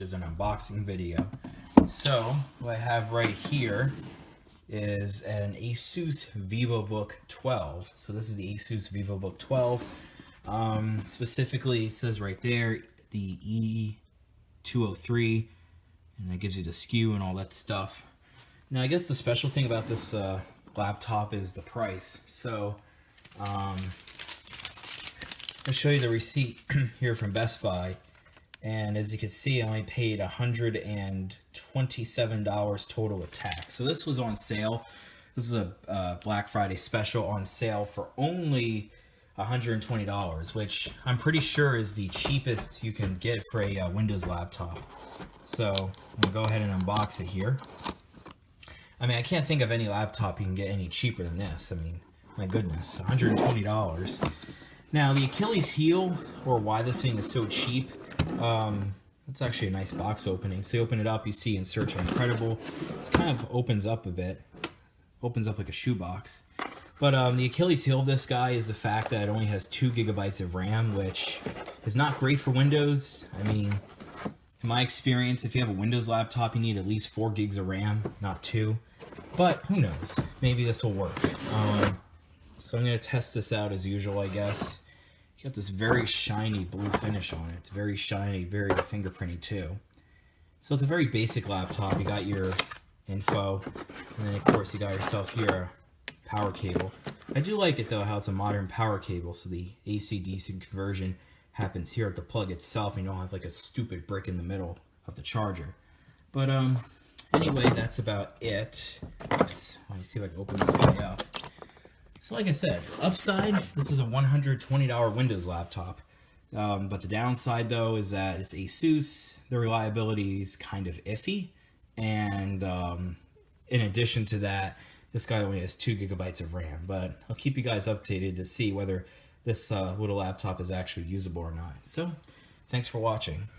Is an unboxing video. So what I have right here is an Asus VivoBook 12. So this is the Asus VivoBook 12. Specifically, it says right there the E203, and it gives you the SKU and all that stuff. Now, I guess the special thing about this laptop is the price. So I'll show you the receipt here from Best Buy. And as you can see, I only paid $127 total with tax. So this was on sale. This is a Black Friday special on sale for only $120, which I'm pretty sure is the cheapest you can get for a Windows laptop. So I'm gonna go ahead and unbox it here. I mean, I can't think of any laptop you can get any cheaper than this. I mean, my goodness, $120. Now, the Achilles heel, or why this thing is so cheap, it's actually a nice box opening. So you open it up, you see Insert Your Incredible. It kind of opens up a bit. Opens up like a shoebox. But the Achilles heel of this guy is the fact that it only has 2 gigabytes of RAM, which is not great for Windows. I mean, in my experience, if you have a Windows laptop, you need at least 4 gigs of RAM, not 2. But who knows? Maybe this will work. So I'm going to test this out as usual, I guess. You got this very shiny blue finish on it. It's very shiny, very fingerprinty too. So it's a very basic laptop. You got your info, and then of course you got yourself here a power cable. I do like it though how it's a modern power cable, so the AC/DC conversion happens here at the plug itself, and you don't have like a stupid brick in the middle of the charger. But anyway, that's about it. Oops, let me see if I can open this guy up. So like I said, upside, this is a $120 Windows laptop. But the downside though is that it's Asus, the reliability is kind of iffy. And in addition to that, this guy only has 2 gigabytes of RAM. But I'll keep you guys updated to see whether this little laptop is actually usable or not. So, thanks for watching.